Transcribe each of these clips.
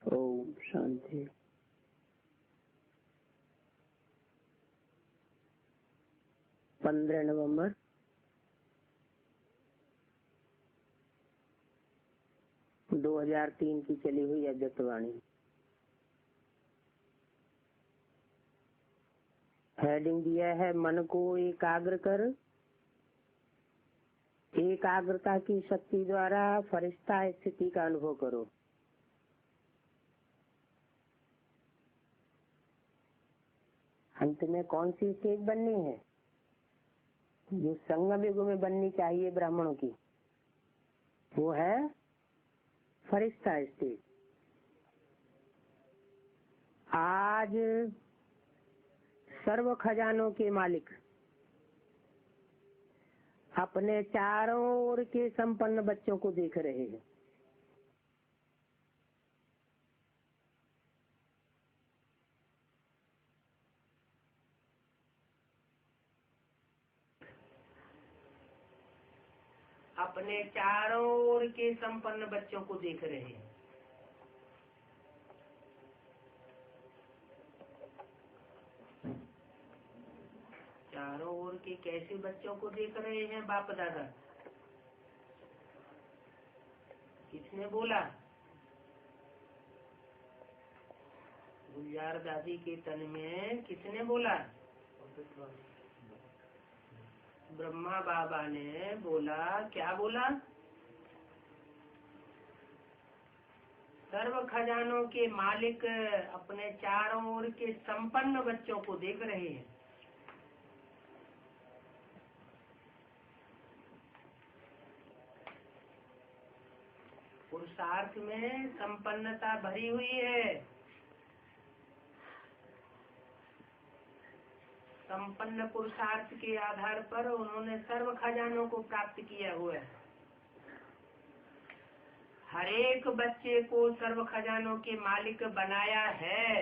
ओम शांति। नवंबर 2003 की चली हुई अव्यक्तवाणी। हेडिंग दिया है मन को एकाग्र कर, एकाग्रता की शक्ति द्वारा फरिश्ता स्थिति का अनुभव करो। अंत में कौन सी स्टेज बननी है? जो संगम युग में बननी चाहिए ब्राह्मणों की, वो है फरिश्ता स्टेज। आज सर्व खजानों के मालिक अपने चारों ओर के संपन्न बच्चों को देख रहे हैं। अपने चारों ओर के संपन्न बच्चों को देख रहे हैं। चारों ओर के कैसे बच्चों को देख रहे हैं बाप दादा? किसने बोला? गुलजार दादी के तन में किसने बोला? ब्रह्मा बाबा ने बोला। क्या बोला? सर्व खजानों के मालिक अपने चारों ओर के संपन्न बच्चों को देख रहे हैं। पुरुषार्थ में संपन्नता भरी हुई है। संपन्न पुरुषार्थ के आधार पर उन्होंने सर्व खजानों को प्राप्त किया हुआ है। हर एक बच्चे को सर्व खजानों के मालिक बनाया है।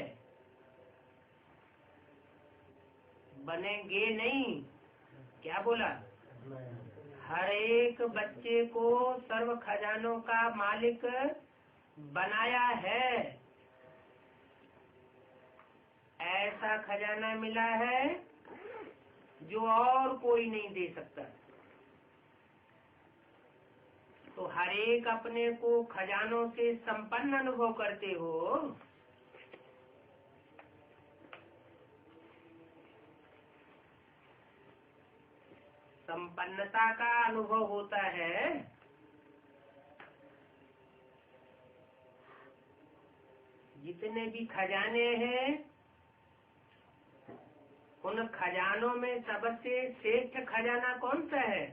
बनेंगे नहीं, क्या बोला? हर एक बच्चे को सर्व खजानों का मालिक बनाया है। ऐसा खजाना मिला है जो और कोई नहीं दे सकता। तो हर एक अपने को खजानों से संपन्न अनुभव करते हो। संपन्नता का अनुभव होता है। जितने भी खजाने हैं, उन खजानों में सबसे श्रेष्ठ खजाना कौन सा है?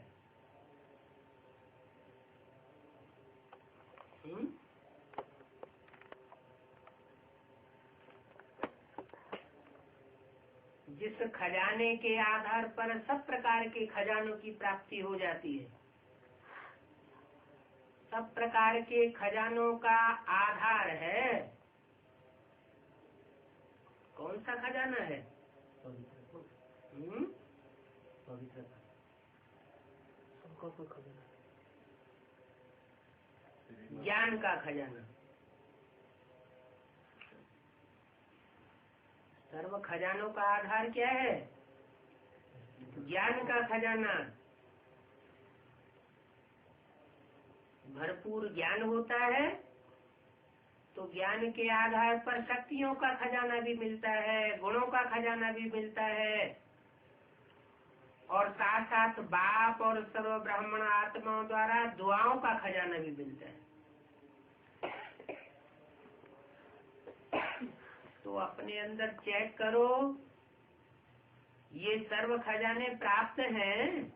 जिस खजाने के आधार पर सब प्रकार के खजानों की प्राप्ति हो जाती है। सब प्रकार के खजानों का आधार है। कौन सा खजाना है? ज्ञान का खजाना। सर्व खजानों का आधार क्या है? ज्ञान का खजाना। भरपूर ज्ञान होता है तो ज्ञान के आधार पर शक्तियों का खजाना भी मिलता है, गुणों का खजाना भी मिलता है, और साथ साथ बाप और सर्व ब्राह्मण आत्माओं द्वारा दुआओं का खजाना भी मिलता है। तो अपने अंदर चेक करो, ये सर्व खजाने प्राप्त हैं।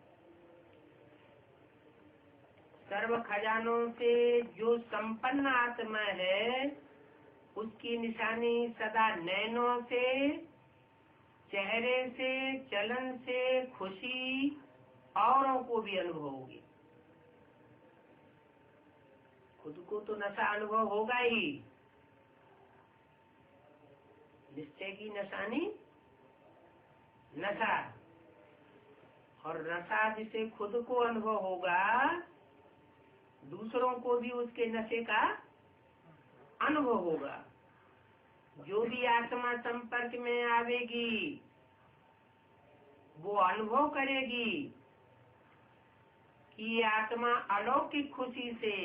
सर्व खजानों से जो संपन्न आत्मा है, उसकी निशानी सदा नैनों से, चेहरे से, चलन से खुशी औरों को भी अनुभव होगी। खुद को तो नशा अनुभव होगा ही। निश्चय की निशानी नशा, और नशा जिसे खुद को अनुभव होगा, दूसरों को भी उसके नशे का अनुभव होगा। जो भी आत्मा संपर्क में आवेगी वो अनुभव करेगी कि ये आत्मा अलौकिक खुशी से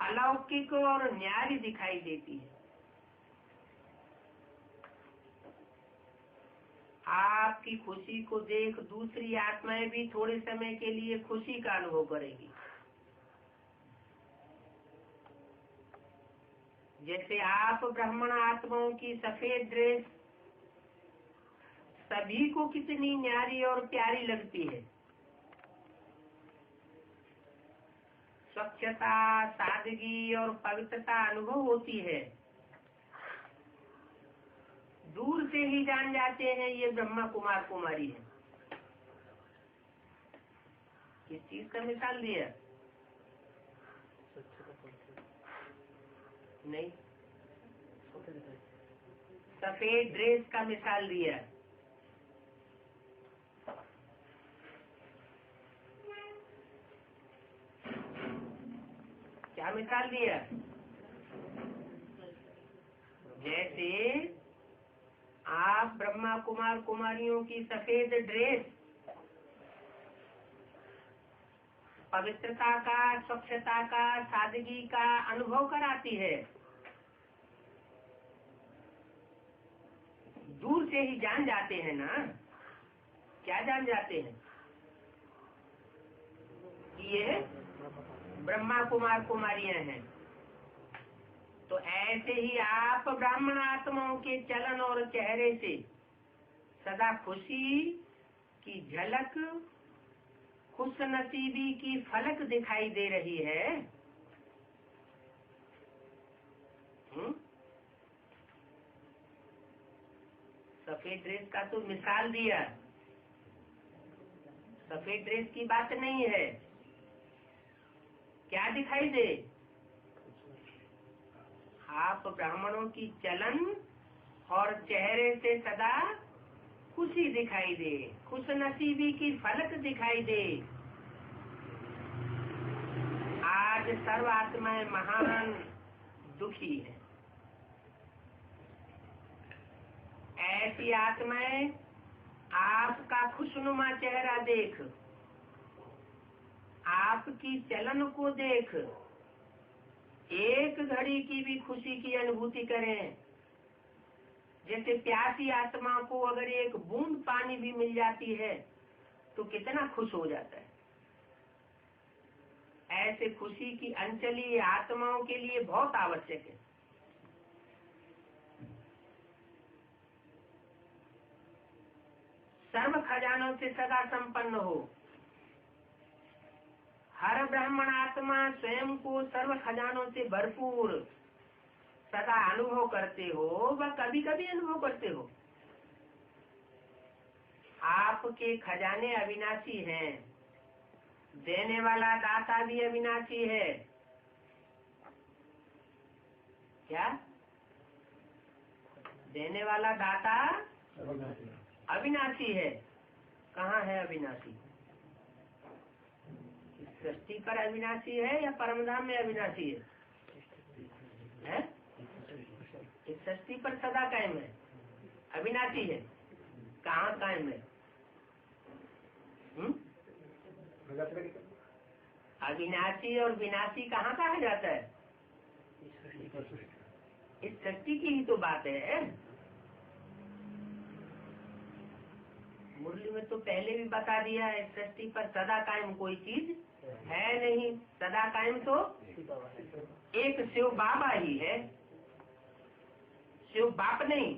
अलौकिक और न्यारी दिखाई देती है। आपकी खुशी को देख दूसरी आत्माएं भी थोड़े समय के लिए खुशी का अनुभव करेगी। जैसे आप ब्राह्मण आत्माओं की सफेद ड्रेस सभी को कितनी न्यारी और प्यारी लगती है। स्वच्छता, सादगी और पवित्रता अनुभव होती है। दूर से ही जान जाते हैं ये ब्रह्मा कुमार कुमारी है। किस चीज का मिसाल दिया? नहीं, सफेद ड्रेस का मिसाल दिया। क्या मिसाल दिया? जैसे आप ब्रह्मा कुमार कुमारियों की सफेद ड्रेस पवित्रता का, स्वच्छता का, सादगी का अनुभव कराती है। दूर से ही जान जाते हैं ना। क्या जान जाते हैं? ये ब्रह्मा कुमार कुमारियां हैं। तो ऐसे ही आप ब्राह्मण आत्माओं के चलन और चेहरे से सदा खुशी की झलक, खुशनसीबी की फलक दिखाई दे रही है। सफेद ड्रेस का तो मिसाल दिया, सफेद ड्रेस की बात नहीं है। क्या दिखाई दे? आप ब्राह्मणों की चलन और चेहरे से सदा खुशी दिखाई दे, खुशनसीबी की फलक दिखाई दे। आज सर्व आत्माएं महान दुखी है। ऐसी आत्माएं आपका खुशनुमा चेहरा देख, आपकी चलन को देख, एक घड़ी की भी खुशी की अनुभूति करें। जैसे प्यासी आत्मा को अगर एक बूंद पानी भी मिल जाती है तो कितना खुश हो जाता है। ऐसे खुशी की अंजलि आत्माओं के लिए बहुत आवश्यक है। सर्व खजानों से सदा संपन्न हो। हर ब्राह्मण आत्मा स्वयं को सर्व खजानों से भरपूर सदा अनुभव करते हो, व कभी कभी अनुभव करते हो। आपके खजाने अविनाशी हैं, देने वाला दाता भी अविनाशी है। क्या? देने वाला दाता अविनाशी है। कहाँ है अविनाशी? सृष्टि पर अविनाशी है या परमधाम में अविनाशी है? इस सृष्टि पर सदा कायम है, अविनाशी है। कहाँ कायम है? अविनाशी और विनाशी कहाँ कहा जाता है? इस सृष्टि की ही तो बात है। मुरली में तो पहले भी बता दिया है, सृष्टि पर सदा कायम कोई चीज है नहीं। सदा कायम तो एक शिव बाबा ही है, शिव बाप नहीं।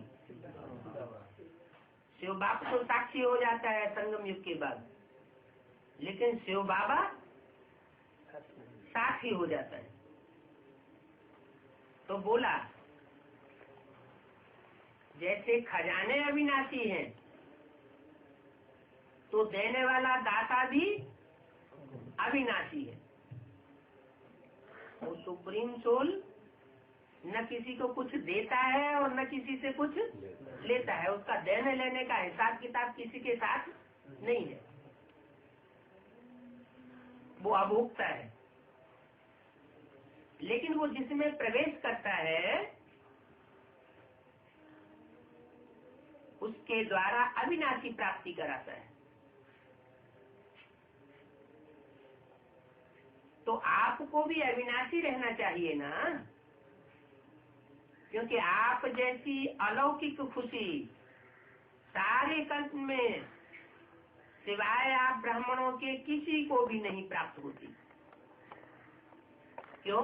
शिव बाप तो साक्षी हो जाता है संगम युग के बाद, लेकिन शिव बाबा साक्षी हो जाता है। तो बोला जैसे खजाने अविनाशी हैं, तो देने वाला दाता भी अविनाशी है। वो सुप्रीम सोल न किसी को कुछ देता है और न किसी से कुछ लेता है। उसका देने लेने का हिसाब किताब किसी के साथ नहीं है। वो अभोक्ता है। लेकिन वो जिसमें प्रवेश करता है उसके द्वारा अविनाशी प्राप्ति कराता है। तो आपको भी अविनाशी रहना चाहिए ना, क्योंकि आप जैसी अलौकिक खुशी सारे कल्प में सिवाय आप ब्राह्मणों के किसी को भी नहीं प्राप्त होती। क्यों?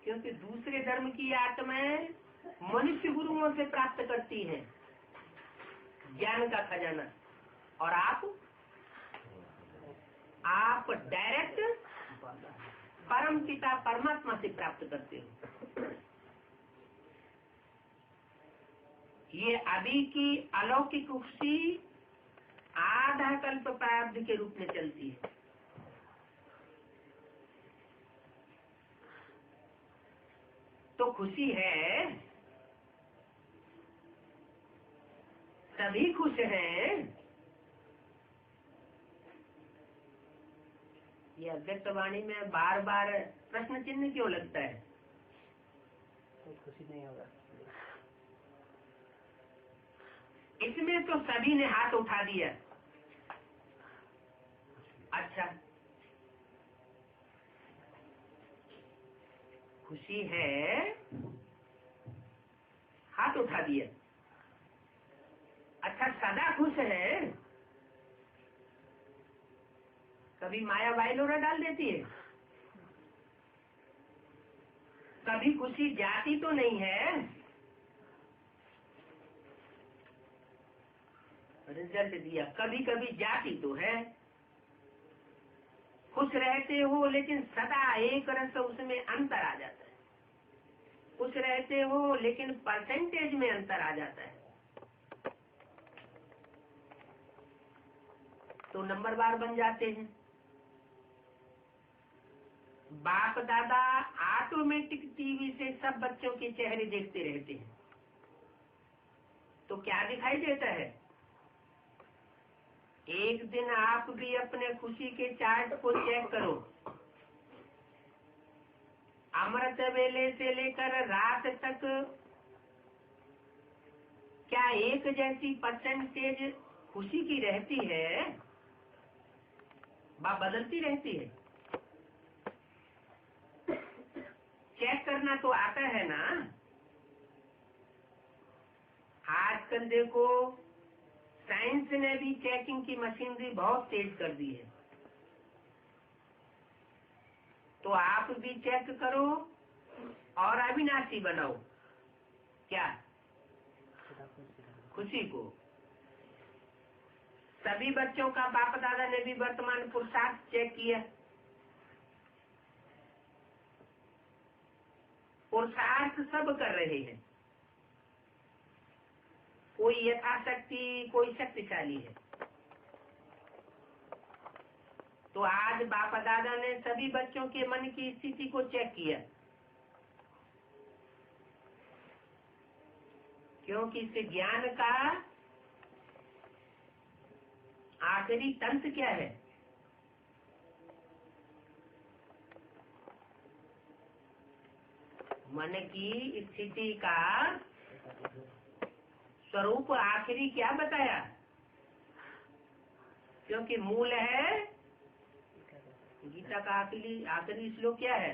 क्योंकि दूसरे धर्म की आत्माएं मनुष्य गुरुओं से प्राप्त करती हैं ज्ञान का खजाना, और आप डायरेक्ट परम पिता परमात्मा से प्राप्त करते हो। ये अभी की अलौकिक खुशी आधा कल्प प्रारब्ध के रूप में चलती है। तो खुशी है, सभी खुश हैं। ये अव्यक्त वाणी में बार बार प्रश्न चिन्ह क्यों लगता है? खुशी नहीं होगा। इसमें तो सभी ने हाथ उठा दिया। अच्छा, खुशी है, हाथ उठा दिया। अच्छा, सदा खुश है? कभी माया वाइलोरा डाल देती है? कभी खुशी जाती तो नहीं है? रिजल्ट दिया, कभी कभी जाती तो है। खुश रहते हो लेकिन सदा एक रस उसमें अंतर आ जाता है। खुश रहते हो लेकिन परसेंटेज में अंतर आ जाता है। तो नंबरवार बन जाते हैं। बाप दादा ऑटोमेटिक टीवी से सब बच्चों के चेहरे देखते रहते हैं। तो क्या दिखाई देता है? एक दिन आप भी अपने खुशी के चार्ट को चेक करो। अमृत वेले से लेकर रात तक क्या एक जैसी परसेंटेज खुशी की रहती है? बदलती रहती है? चेक करना तो आता है ना। आजकल देखो साइंस ने भी चेकिंग की मशीनरी बहुत तेज कर दी है। तो आप भी चेक करो और अविनाशी बनाओ। क्या? खुशी को। सभी बच्चों का बाप दादा ने भी वर्तमान पुरुषार्थ चेक किया। पुरुषार्थ सब कर रहे हैं। कोई यथाशक्ति, कोई शक्तिशाली है। तो आज बाप दादा ने सभी बच्चों के मन की स्थिति को चेक किया, क्योंकि इस ज्ञान का आखिरी तंत्र क्या है? मन की स्थिति का स्वरूप आखिरी क्या बताया? क्योंकि मूल है गीता का आखिरी श्लोक क्या है?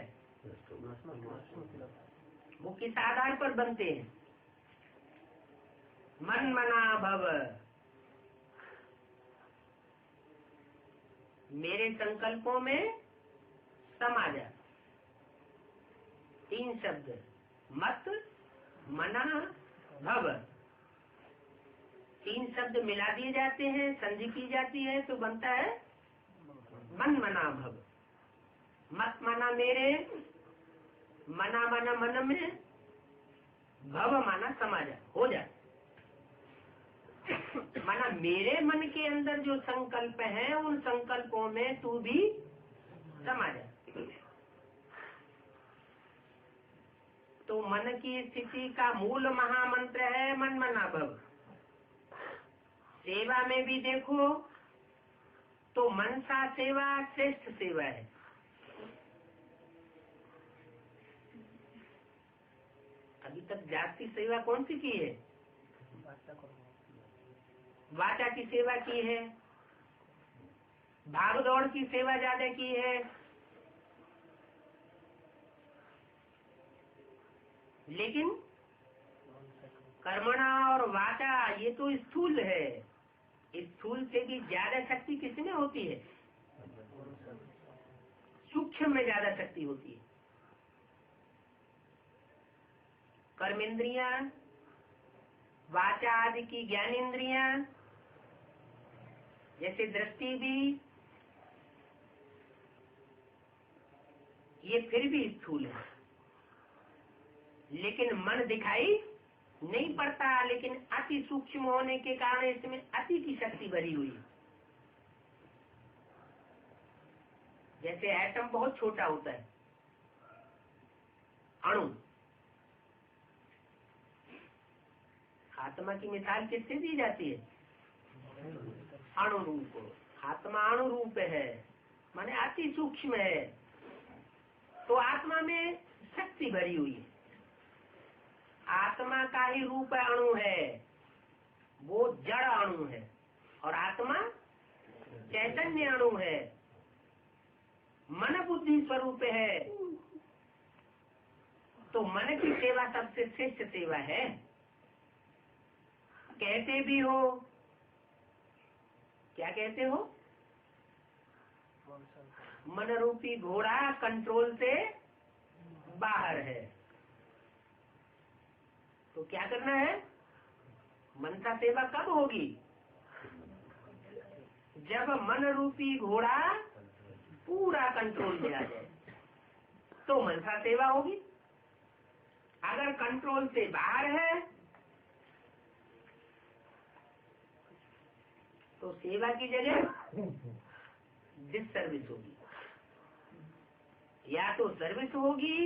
वो किस आधार पर बनते हैं? मन मना भव। मेरे संकल्पों में समा जा। 3 शब्द, मत मना भव। 3 शब्द मिला दिए जाते हैं, संधि की जाती है तो बनता है मन मना भव। मत माना मेरे, मना माना मन में, भव माना समा जा, हो जा। माना मेरे मन के अंदर जो संकल्प है उन संकल्पों में तू भी समा जा। तो मन की स्थिति का मूल महामंत्र है मन मना भव। सेवा में भी देखो तो मनसा सेवा श्रेष्ठ सेवा है। अभी तक जाति सेवा कौन सी की है? वाचा की सेवा की है, भाग दौड़ की सेवा ज्यादा की है। लेकिन कर्मणा और वाचा ये तो स्थूल है। स्थूल से भी ज्यादा शक्ति किसमें होती है? सूक्ष्म में ज्यादा शक्ति होती है। कर्मेंद्रियां, वाचा आदि की ज्ञानेन्द्रियां, जैसे दृष्टि भी, ये फिर भी स्थूल है। लेकिन मन दिखाई नहीं पड़ता, लेकिन अति सूक्ष्म होने के कारण इसमें अति की शक्ति भरी हुई है। जैसे एटम बहुत छोटा होता है, अणु। आत्मा की मिसाल किससे दी जाती है? अणु रूप। आत्मा अणु रूप है, माने अति सूक्ष्म है। तो आत्मा में शक्ति भरी हुई है। आत्मा का ही रूप अणु है, वो जड़ अणु है, और आत्मा चैतन्य अणु है, मन बुद्धि स्वरूप है। तो मन की सेवा सबसे श्रेष्ठ सेवा है। कहते भी हो, क्या कहते हो? मन रूपी घोड़ा कंट्रोल से बाहर है। तो क्या करना है? मनसा सेवा कब होगी? जब मन रूपी घोड़ा पूरा कंट्रोल में आ जाए तो मनसा सेवा होगी। अगर कंट्रोल से बाहर है तो सेवा की जगह डिससर्विस होगी। या तो सर्विस होगी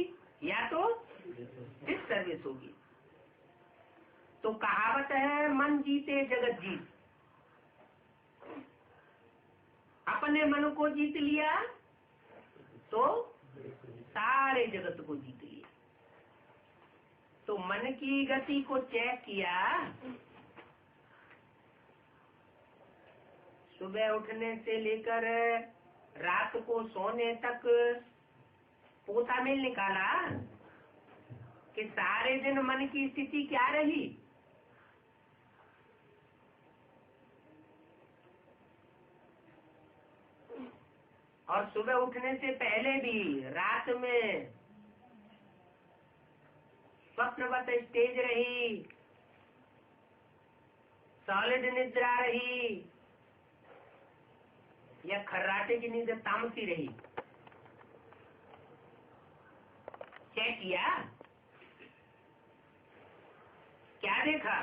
या तो डिससर्विस होगी। तो कहावत है, मन जीते जगत जीत। अपने मन को जीत लिया तो सारे जगत को जीत लिया। तो मन की गति को चेक किया, सुबह उठने से लेकर रात को सोने तक पोता में निकाला कि सारे दिन मन की स्थिति क्या रही। और सुबह उठने से पहले भी रात में स्वप्नवत स्टेज रही, सॉलिड निद्रा रही या खर्राटे की नींद तामसी रही, चेक किया, क्या देखा।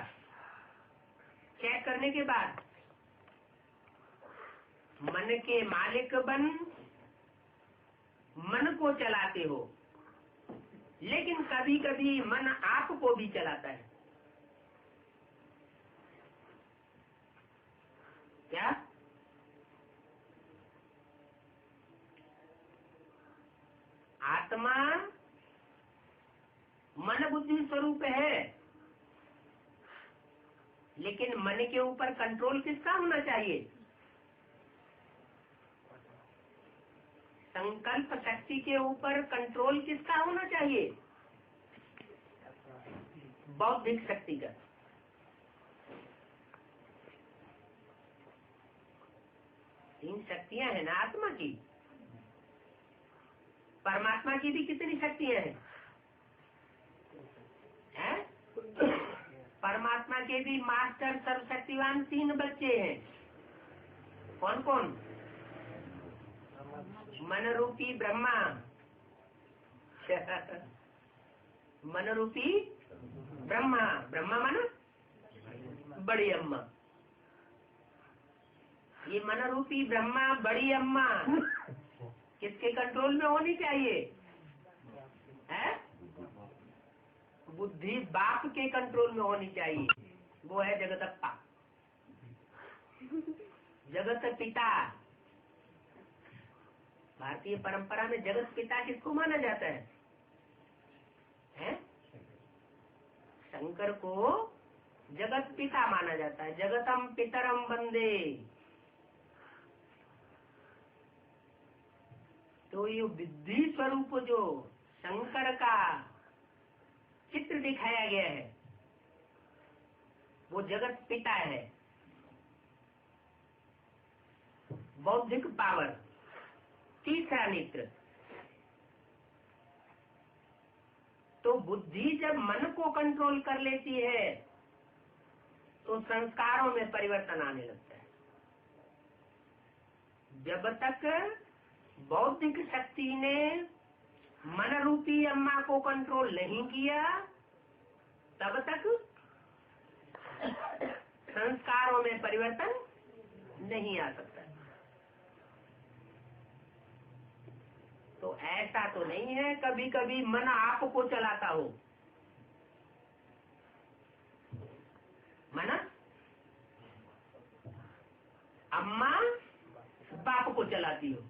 चेक करने के बाद मन के मालिक बन मन को चलाते हो, लेकिन कभी कभी मन आपको भी चलाता है। क्या? आत्मा मन बुद्धि स्वरूप है, लेकिन मन के ऊपर कंट्रोल किसका होना चाहिए? संकल्प शक्ति के ऊपर कंट्रोल किसका होना चाहिए? बौद्धिक शक्ति का। तीन शक्तियां हैं ना आत्मा की। परमात्मा की भी कितनी शक्तियां हैं? परमात्मा के भी मास्टर सर्वशक्तिवान 3 बच्चे हैं। कौन कौन? मन रूपी ब्रह्मा, मन रूपी ब्रह्मा, ब्रह्मा मन बड़ी अम्मा। ये मन रूपी ब्रह्मा बड़ी अम्मा किसके कंट्रोल में होनी चाहिए? है? बुद्धि बाप के कंट्रोल में होनी चाहिए। वो है जगतप्पा, जगत पिता। भारतीय परंपरा में जगत पिता किसको माना जाता है? शंकर को जगत पिता माना जाता है। जगतम पितरम वंदे। तो ये बुद्धि स्वरूप जो शंकर का चित्र दिखाया गया है वो जगत पिता है। बौद्धिक पावर, तीसरा नेत्र। तो बुद्धि जब मन को कंट्रोल कर लेती है तो संस्कारों में परिवर्तन आने लगता है। जब तक बौद्धिक शक्ति ने मन रूपी अम्मा को कंट्रोल नहीं किया तब तक संस्कारों में परिवर्तन नहीं आ सकता। तो ऐसा तो नहीं है कभी कभी मन आपको चलाता हो। मन अम्मा बाप को चलाती हो।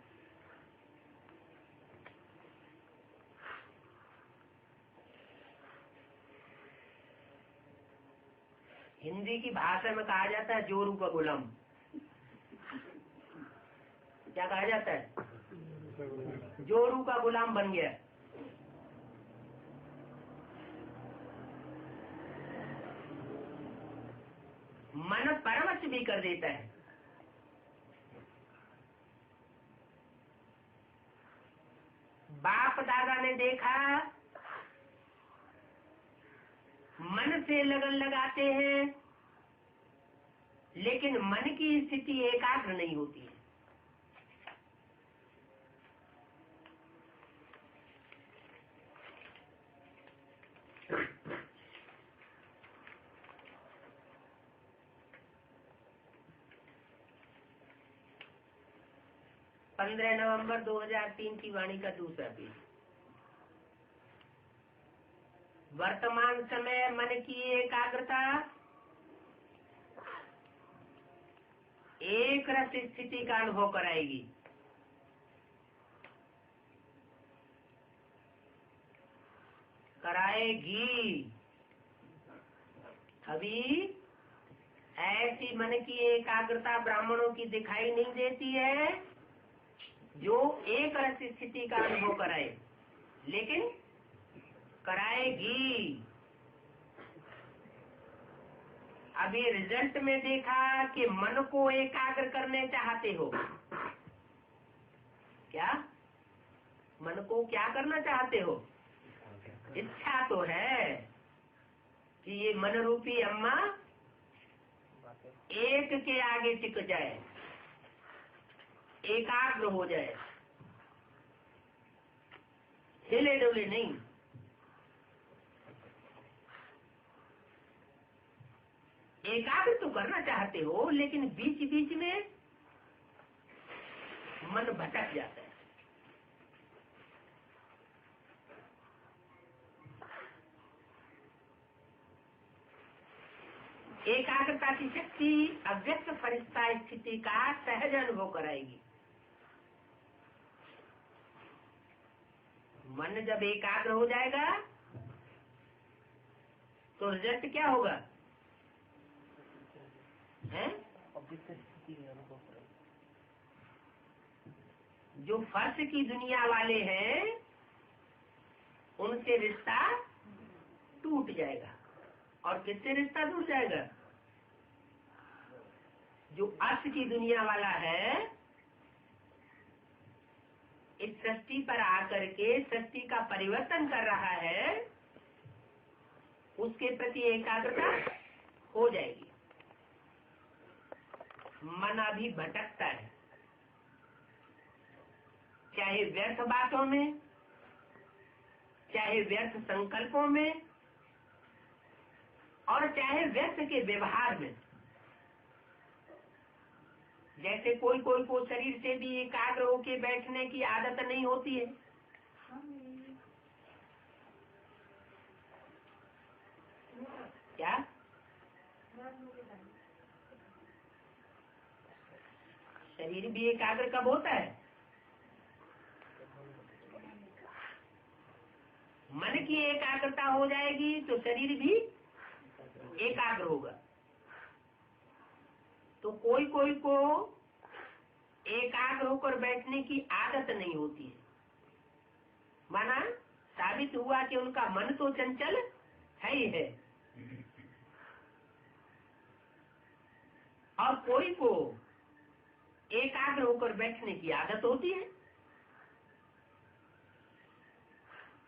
हिंदी की भाषा में कहा जाता है जोरू का गुलाम। क्या कहा जाता है? जोरू का गुलाम बन गया। मन परवश भी कर देता है। बाप दादा ने देखा मन से लगन लगाते हैं लेकिन मन की स्थिति एकाग्र नहीं होती है। 15 नवंबर 2003 की वाणी का दूसरा पेज। वर्तमान समय मन की एकाग्रता एक रस स्थिति का अनुभव कराएगी। कराएगी। अभी ऐसी मन की एकाग्रता ब्राह्मणों की दिखाई नहीं देती है जो एक रस स्थिति का अनुभव कराए, लेकिन कराएगी। अभी रिजल्ट में देखा कि मन को एकाग्र करने चाहते हो। क्या मन को क्या करना चाहते हो? इच्छा तो है कि ये मन रूपी अम्मा एक के आगे टिक जाए, एकाग्र हो जाए, हिले डुले नहीं। एकाग्र तो करना चाहते हो, लेकिन बीच बीच में मन भटक जाता है। एकाग्रता की शक्ति अव्यक्त फरिश्ता स्थिति का सहज अनुभव कराएगी। मन जब एकाग्र हो जाएगा तो रिजल्ट क्या होगा? है? जो फर्श की दुनिया वाले हैं उनसे रिश्ता टूट जाएगा। और किससे रिश्ता टूट जाएगा? जो अर्थ की दुनिया वाला है, इस सृष्टि पर आकर के सृष्टि का परिवर्तन कर रहा है, उसके प्रति एकाग्रता हो जाएगी। मन अभी भटकता है, चाहे व्यर्थ बातों में, चाहे व्यर्थ संकल्पों में, और चाहे व्यर्थ के व्यवहार में। जैसे कोई कोई को शरीर से भी एकाग्र होके बैठने की आदत नहीं होती है। क्या? शरीर भी एकाग्र कब होता है? मन की एकाग्रता हो जाएगी तो शरीर भी एकाग्र होगा। तो कोई कोई को एकाग्र होकर बैठने की आदत नहीं होती है। माना साबित हुआ कि उनका मन तो चंचल है ही है, और कोई को एकाग्र होकर बैठने की आदत होती है।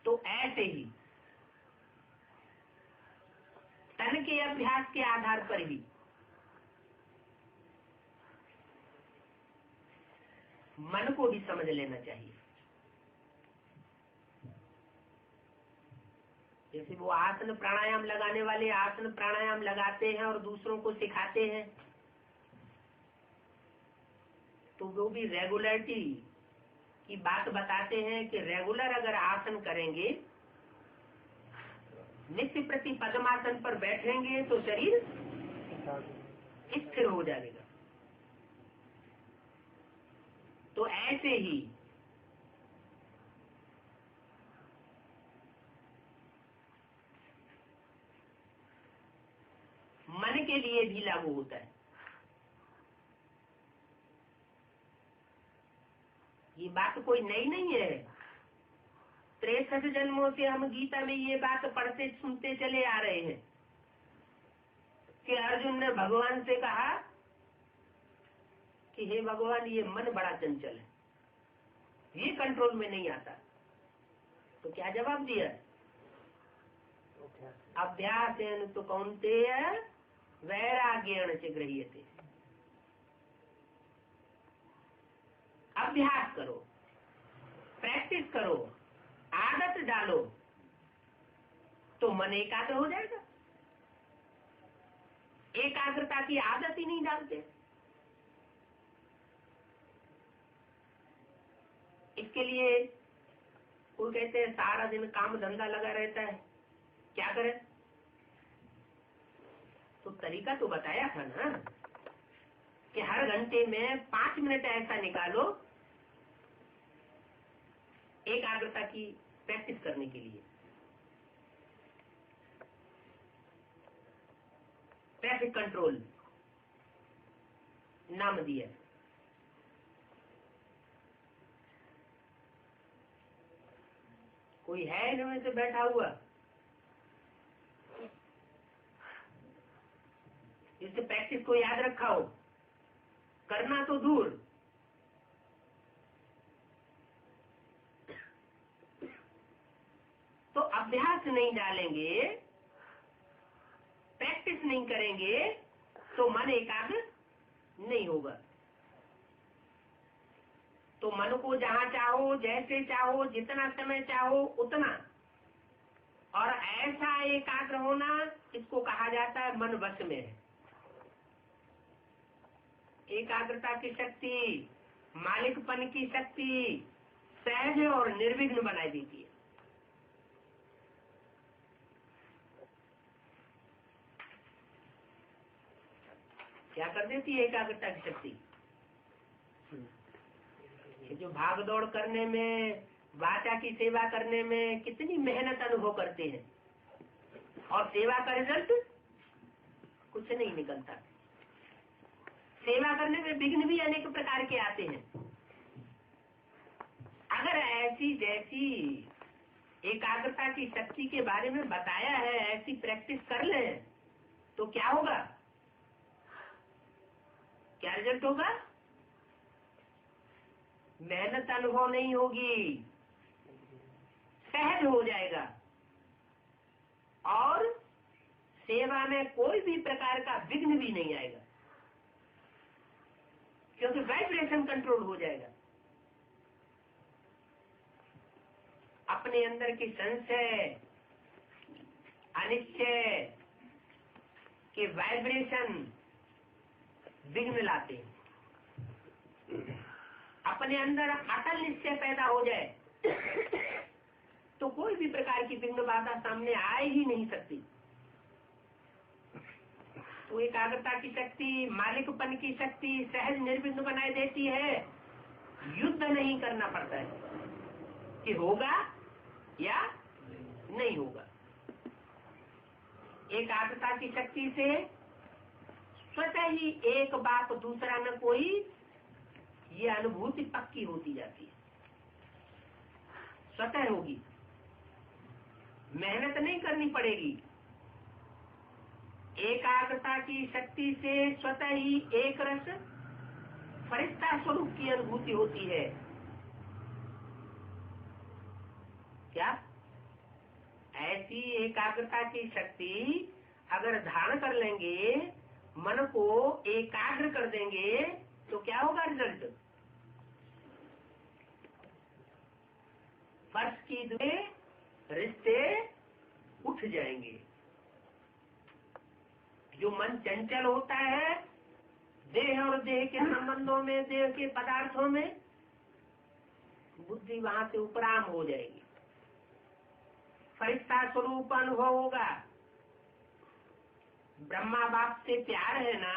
तो ऐसे ही तन के अभ्यास के आधार पर भी मन को भी समझ लेना चाहिए। जैसे वो आसन प्राणायाम लगाने वाले आसन प्राणायाम लगाते हैं और दूसरों को सिखाते हैं, तो वो भी रेगुलरिटी की बात बताते हैं कि रेगुलर अगर आसन करेंगे, नित्य प्रति पद्मासन पर बैठेंगे तो शरीर स्थिर हो जाएगा। तो ऐसे ही मन के लिए भी लागू होता है। ये बात कोई नई नहीं है। 63 जन्मों से हम गीता में ये बात पढ़ते सुनते चले आ रहे हैं कि अर्जुन ने भगवान से कहा कि हे भगवान, ये मन बड़ा चंचल है, ये कंट्रोल में नहीं आता। तो क्या जवाब दिया? अभ्यासेन तो कौन्तेय वैराग्येण च गृह्यते। अभ्यास करो, प्रैक्टिस करो, आदत डालो तो मन एकाग्र हो जाएगा। एकाग्रता की आदत ही नहीं डालते। उसके लिए कोई कहते हैं सारा दिन काम धंधा लगा रहता है, क्या करे? तो तरीका तो बताया था ना कि हर घंटे में 5 मिनट ऐसा निकालो एकाग्रता की प्रैक्टिस करने के लिए। ट्रैफिक कंट्रोल नाम दिया। कोई है इनमें से बैठा हुआ इससे प्रैक्टिस को याद रखा हो? करना तो दूर, तो अभ्यास नहीं डालेंगे, प्रैक्टिस नहीं करेंगे तो मन एकाग्र नहीं होगा। तो मन को जहां चाहो, जैसे चाहो, जितना समय चाहो उतना, और ऐसा एकाग्र होना, इसको कहा जाता है मन वश में है। एकाग्रता की शक्ति, मालिकपन की शक्ति सहज और निर्विघ्न बनाई देती है। क्या कर देती है एकाग्रता की शक्ति? जो भाग दौड़ करने में, वाचा की सेवा करने में कितनी मेहनत अनुभव करते हैं, और सेवा का रिजल्ट कुछ नहीं निकलता। सेवा करने में विघ्न भी अनेक प्रकार के आते हैं। अगर ऐसी जैसी एकाग्रता की शक्ति के बारे में बताया है, ऐसी प्रैक्टिस कर ले तो क्या होगा? क्या रिजल्ट होगा? मेहनत अनुभव नहीं होगी, सहज हो जाएगा, और सेवा में कोई भी प्रकार का विघ्न भी नहीं आएगा, क्योंकि वाइब्रेशन कंट्रोल हो जाएगा। अपने अंदर की संशय, अनिश्चय के वाइब्रेशन विघ्न लाते हैं। अपने अंदर अटल निश्चय पैदा हो जाए तो कोई भी प्रकार की विघ्न बाधा सामने आ ही नहीं सकती। तो एकाग्रता की शक्ति, मालिकपन की शक्ति सहज निर्विघ्न बनाए देती है। युद्ध नहीं करना पड़ता है कि होगा या नहीं होगा। एकाग्रता की शक्ति से स्वतः ही एक बात दूसरा न कोई, ये अनुभूति पक्की होती जाती है, स्वतः होगी, मेहनत नहीं करनी पड़ेगी। एकाग्रता की शक्ति से स्वतः ही एक रस फरिश्ता स्वरूप की अनुभूति होती है। क्या ऐसी एकाग्रता की शक्ति अगर धारण कर लेंगे, मन को एकाग्र कर देंगे, तो क्या होगा रिजल्ट? फर्श की दुए रिश्ते उठ जाएंगे। जो मन चंचल होता है देह और देह के संबंधों में, देह के पदार्थों में, बुद्धि वहां से उपराम हो जाएगी, फरिश्ता स्वरूप अनुभव होगा। ब्रह्मा बाप से प्यार है ना,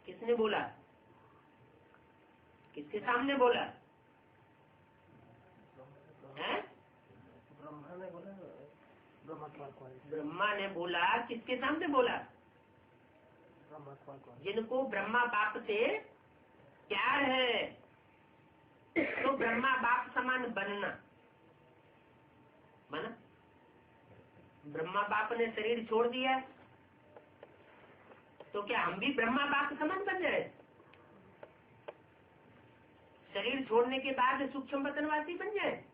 किसने बोला? किसके सामने बोला है? ब्रह्मा ने बोला। किसके सामने बोला? जिनको ब्रह्मा बाप से प्यार है, तो ब्रह्मा बाप समान बनना। बना? ब्रह्मा बाप ने शरीर छोड़ दिया, तो क्या हम भी ब्रह्मा बाप समान बन जाए? शरीर छोड़ने के बाद सूक्ष्म वतनवासी बन जाए?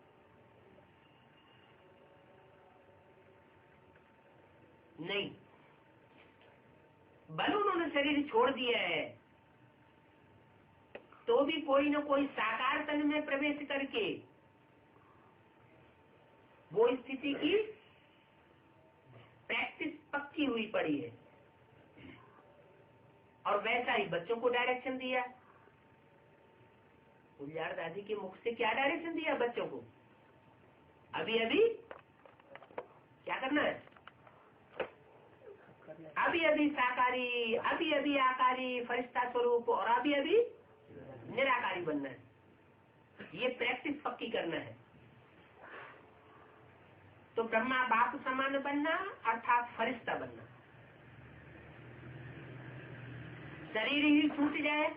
नहीं। बल उन्होंने शरीर छोड़ दिया है, तो भी कोई न कोई साकार तन में प्रवेश करके वो स्थिति की प्रैक्टिस पक्की हुई पड़ी है। और वैसा ही बच्चों को डायरेक्शन दिया। गुलजार दादी के मुख से क्या डायरेक्शन दिया बच्चों को? अभी अभी क्या करना है? अभी अभी साकारी, अभी अभी आकारी, फरिश्ता स्वरूप, और अभी अभी निराकारी बनना है। ये प्रैक्टिस पक्की करना है। तो ब्रह्मा बाप समान बनना अर्थात फरिश्ता बनना। शरीर ही छूट जाए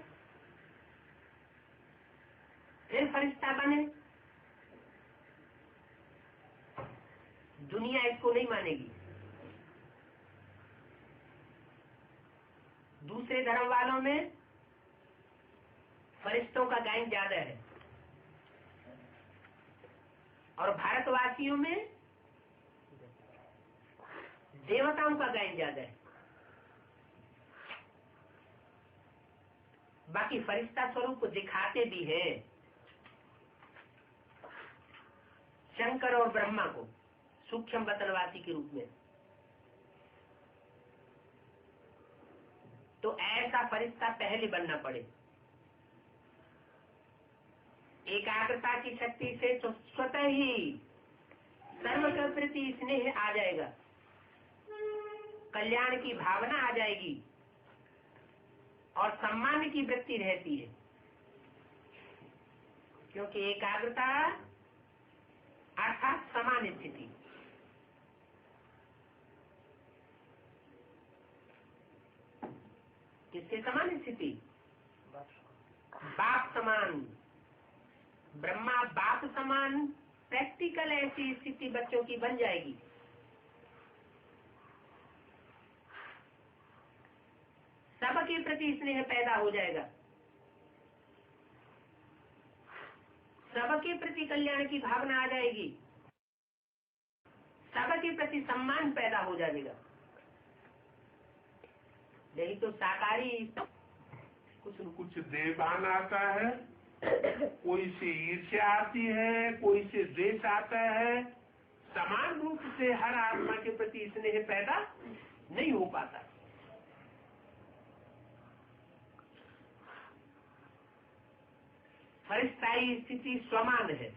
फिर फरिश्ता बने, दुनिया इसको नहीं मानेगी। दूसरे धर्म वालों में फरिश्तों का गायन ज्यादा है और भारतवासियों में देवताओं का गायन ज्यादा है। बाकी फरिश्ता स्वरूप दिखाते भी हैं शंकर और ब्रह्मा को सूक्ष्म बतनवासी के रूप में। तो ऐसा फरिश्ता पहले बनना पड़े। एकाग्रता की शक्ति से तो स्वतः ही सर्व के प्रति स्नेह आ जाएगा, कल्याण की भावना आ जाएगी और सम्मान की वृत्ति रहती है। क्योंकि एकाग्रता अर्थात समान स्थिति। किसके समान स्थिति? बाप समान। ब्रह्मा बाप समान प्रैक्टिकल ऐसी स्थिति बच्चों की बन जाएगी। सबके प्रति स्नेह पैदा हो जाएगा, सबके प्रति कल्याण की भावना आ जाएगी, सबके प्रति सम्मान पैदा हो जाएगा। नहीं तो साकारी कुछ न कुछ देवान आता है, कोई से ईर्ष्या आती है, कोई से द्वेष आता है। समान रूप से हर आत्मा के प्रति स्नेह पैदा नहीं हो पाता। फरिश्ताई स्थिति समान है।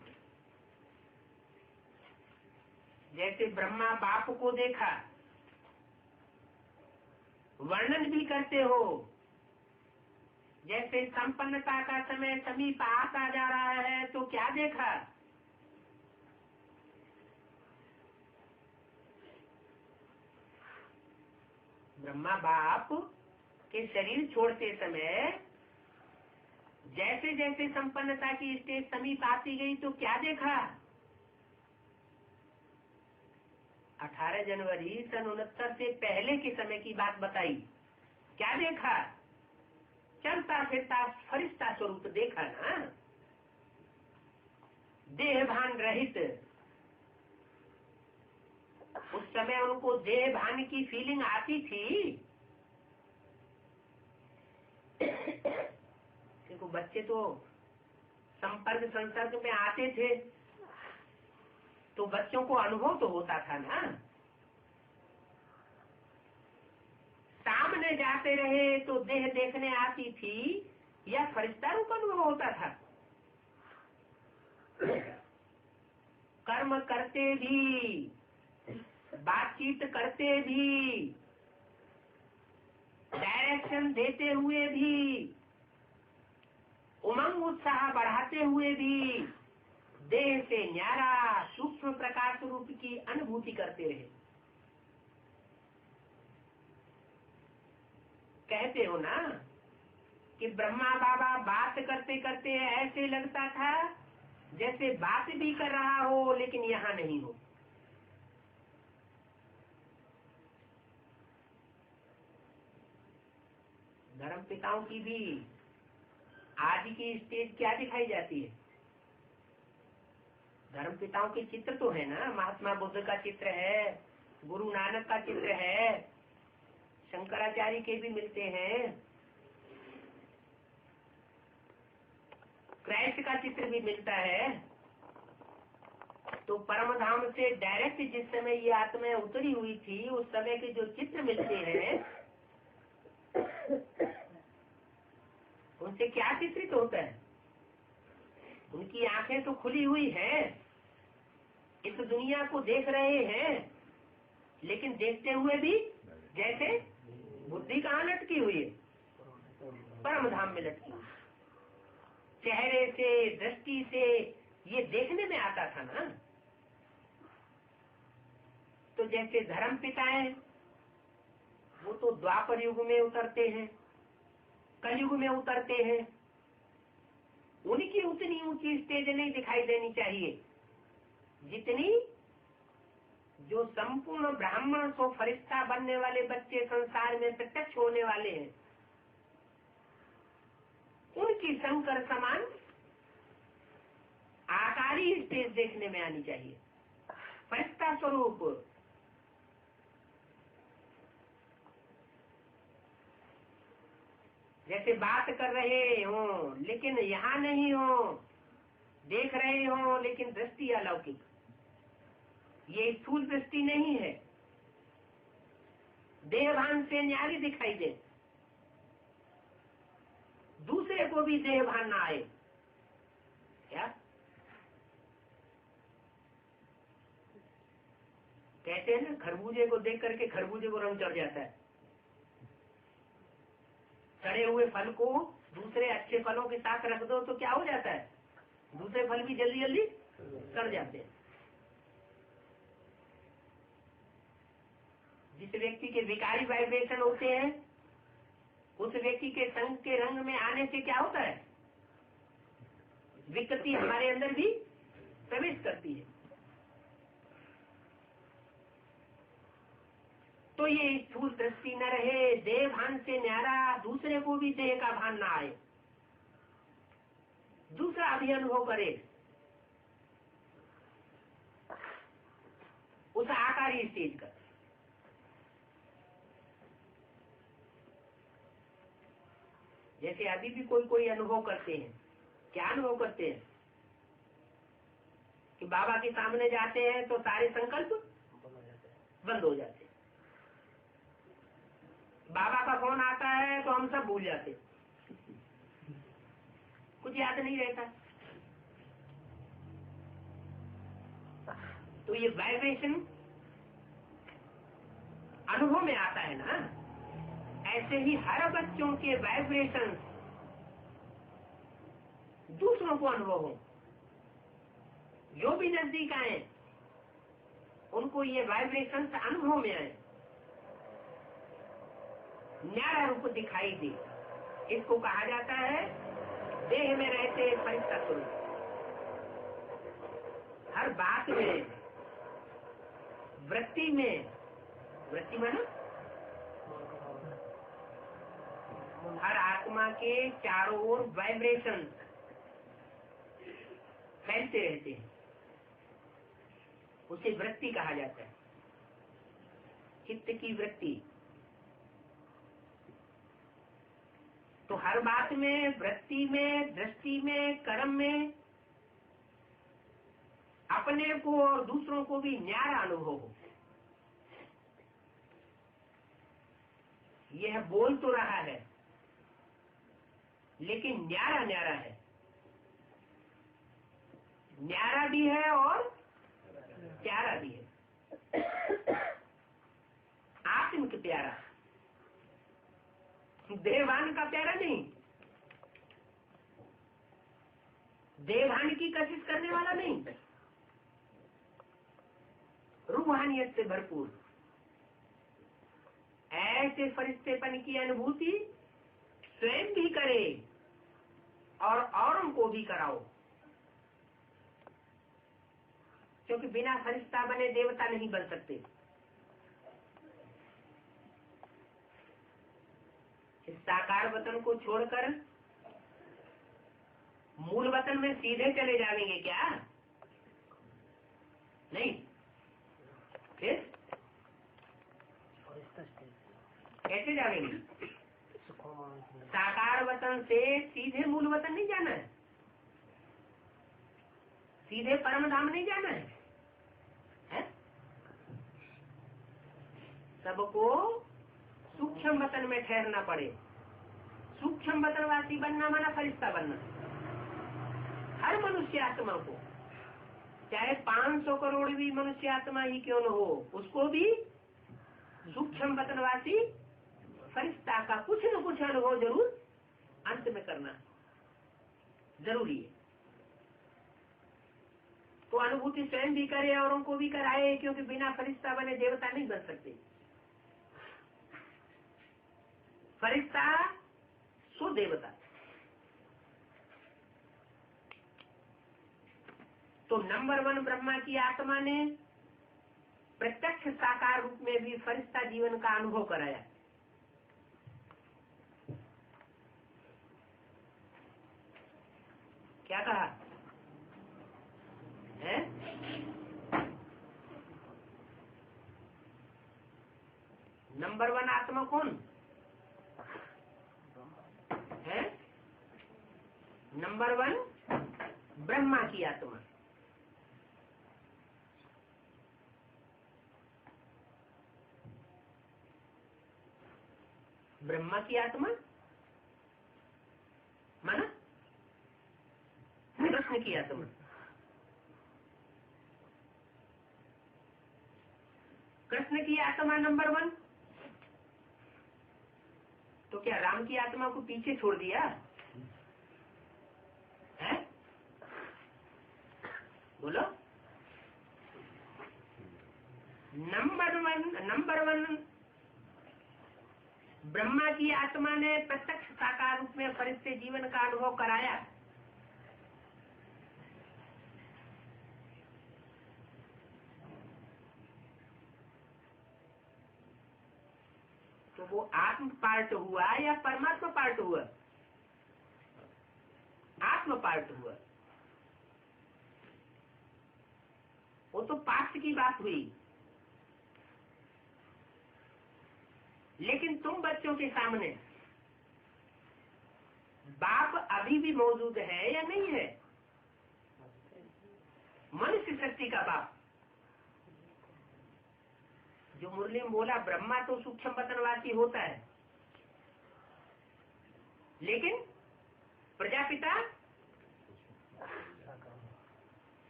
जैसे ब्रह्मा बाप को देखा, वर्णन भी करते हो, जैसे संपन्नता का समय समीप आता जा रहा है तो क्या देखा? ब्रह्मा बाप के शरीर छोड़ते समय जैसे जैसे संपन्नता की स्टेज समीप आती गई तो क्या देखा? 18 जनवरी सन 69 से पहले के समय की बात बताई। क्या देखा? चलता फिरता फरिश्ता स्वरूप देखा ना, देह भान रहित। उस समय उनको देह भान की फीलिंग आती थी। देखो बच्चे तो संपर्क संसर्ग में आते थे तो बच्चों को अनुभव तो होता था ना। सामने जाते रहे तो देह देखने आती थी या फरिश्ता रूप अनुभव होता था। कर्म करते भी, बातचीत करते भी, डायरेक्शन देते हुए भी, उमंग उत्साह बढ़ाते हुए भी देह से न्यारा सूक्ष्म प्रकाश रूप की अनुभूति करते रहे। कहते हो ना कि ब्रह्मा बाबा बात करते करते ऐसे लगता था जैसे बात भी कर रहा हो लेकिन यहाँ नहीं हो। धर्म पिताओं की भी आज की स्टेज क्या दिखाई जाती है? धर्म पिताओं के चित्र तो है ना, महात्मा बुद्ध का चित्र है, गुरु नानक का चित्र है, शंकराचार्य के भी मिलते हैं, क्राइस्ट का चित्र भी मिलता है। तो परम धाम से डायरेक्ट जिस समय ये आत्माएं उतरी हुई थी, उस समय के जो चित्र मिलते हैं उनसे क्या चित्रित होता है? उनकी आंखें तो खुली हुई हैं, इस दुनिया को देख रहे हैं, लेकिन देखते हुए भी जैसे बुद्धि कहाँ लटकी हुई है? परम धाम में लटकी हुई। चेहरे से, दृष्टि से ये देखने में आता था ना। तो जैसे धर्म पिताएं, वो तो द्वापर युग में उतरते हैं, कलयुग में उतरते हैं, उनकी उतनी ऊंची स्टेज नहीं दिखाई देनी चाहिए जितनी जो संपूर्ण ब्राह्मण सो फरिश्ता बनने वाले बच्चे संसार में प्रत्यक्ष होने वाले हैं, उनकी शंकर समान आकारी स्टेज देखने में आनी चाहिए। फरिश्ता स्वरूप जैसे बात कर रहे हो लेकिन यहाँ नहीं हो, देख रहे हो लेकिन दृष्टि अलौकिक, ये स्थूल दृष्टि नहीं है, देहभान से न्यारी दिखाई दे, दूसरे को भी देहभान ना आए। क्या कहते हैं ना, खरबूजे को देख करके खरबूजे को रंग चढ़ जाता है। सड़े हुए फल को दूसरे अच्छे फलों के साथ रख दो तो क्या हो जाता है? दूसरे फल भी जल्दी जल्दी सड़ जाते हैं। जिस व्यक्ति के विकारी वाइब्रेशन होते हैं, उस व्यक्ति के संग के रंग में आने से क्या होता है? विकृति हमारे अंदर भी प्रवेश करती है। तो ये स्थूल दृष्टि न रहे, देह भान से न्यारा, दूसरे को भी देह का भान ना आए, दूसरा भी अनुभव करे उस आकारी स्टेज का। जैसे अभी भी कोई अनुभव करते हैं। क्या अनुभव करते हैं? कि बाबा के सामने जाते हैं तो सारे संकल्प बंद हो जाते हैं। बाबा का फोन आता है तो हम सब भूल जाते, कुछ याद नहीं रहता। तो ये वाइब्रेशन अनुभव में आता है ना। ऐसे ही हर बच्चों के वाइब्रेशन दूसरों को अनुभव हो, जो भी नजदीक आए उनको ये वाइब्रेशन अनुभव में आए, न्यारा रूप दिखाई दे। इसको कहा जाता है देह में रहते फरिश्ता स्वरूप। हर बात में, वृत्ति में, वृत्ति माना हर आत्मा के चारों ओर वाइब्रेशन फैलते रहते हैं, उसे वृत्ति कहा जाता है। चित्त की वृत्ति। तो हर बात में, वृत्ति में, दृष्टि में, कर्म में अपने को और दूसरों को भी न्यारा अनुभव हो। यह बोल तो रहा है लेकिन न्यारा न्यारा है, न्यारा भी है और प्यारा भी है। आत्मिक प्यारा, देवान का प्यारा नहीं, देवान की कोशिश करने वाला नहीं, रूहानियत से भरपूर। ऐसे फरिश्तेपन की अनुभूति स्वयं भी करे और औरों को भी कराओ, क्योंकि बिना फरिश्ता बने देवता नहीं बन सकते। इस साकार वतन को छोड़कर मूल वतन में सीधे चले जाएंगे क्या? नहीं, फिर कैसे जाएंगे? साकार वतन से सीधे मूल वतन नहीं जाना है, सीधे परम धाम नहीं जाना है। सबको सूक्ष्म वतन में ठहरना पड़े। सूक्ष्म वतनवासी बनना माना फरिश्ता बनना। हर मनुष्य आत्मा को, चाहे 500 करोड़ भी मनुष्य आत्मा ही क्यों न हो, उसको भी सूक्ष्म वतनवासी फरिश्ता का कुछ न कुछ अनुभव जरूर अंत में करना जरूरी है। तो अनुभूति स्वयं भी करे और उनको भी कराए, क्योंकि बिना फरिश्ता बने देवता नहीं बन सकते। फरिश्ता सो देवता। तो नंबर 1 ब्रह्मा की आत्मा ने प्रत्यक्ष साकार रूप में भी फरिश्ता जीवन का अनुभव कराया। क्या कहा है? नंबर 1 आत्मा कौन है? नंबर 1 ब्रह्मा की आत्मा। ब्रह्मा की आत्मा माना कृष्ण की आत्मा। कृष्ण की आत्मा नंबर 1। तो क्या राम की आत्मा को पीछे छोड़ दिया है? बोलो। नंबर वन ब्रह्मा की आत्मा ने प्रत्यक्ष साकार रूप में फरिश्ते जीवन का अनुभव कराया। तो वो आत्म पार्ट हुआ या परमात्मा पार्ट हुआ? आत्म पार्ट हुआ। वो तो पास्ट की बात हुई। लेकिन तुम बच्चों के सामने बाप अभी भी मौजूद है या नहीं है? मनुष्य सृष्टि का बाप जो मुरली में बोला, ब्रह्मा तो सूक्ष्म वतनवासी होता है, लेकिन प्रजापिता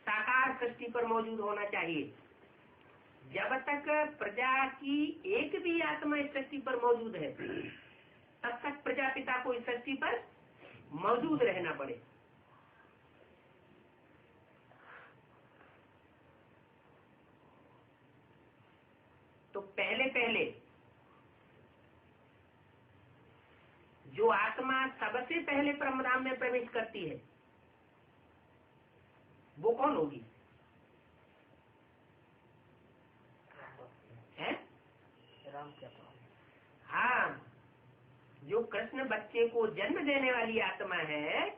साकार सृष्टि पर मौजूद होना चाहिए। जब तक प्रजा की एक भी आत्मा इस सृष्टि पर मौजूद है, तब तक प्रजापिता को इस सृष्टि पर मौजूद रहना पड़े। तो पहले जो आत्मा सबसे पहले परमधाम में प्रवेश करती है, वो कौन होगी? है? हाँ, जो कृष्ण बच्चे को जन्म देने वाली आत्मा है,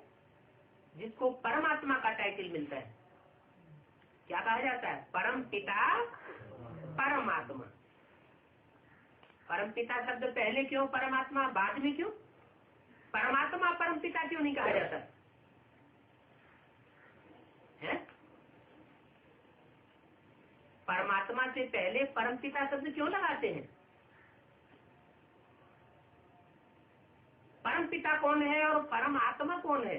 जिसको परमात्मा का टाइटल मिलता है। क्या कहा जाता है? परम पिता परमात्मा। परम पिता शब्द पहले क्यों, परमात्मा बाद में क्यों? परमात्मा परम पिता क्यों नहीं कहा जाता है? परमात्मा से पहले परम पिता शब्द क्यों लगाते हैं? परम पिता कौन है और परम आत्मा कौन है?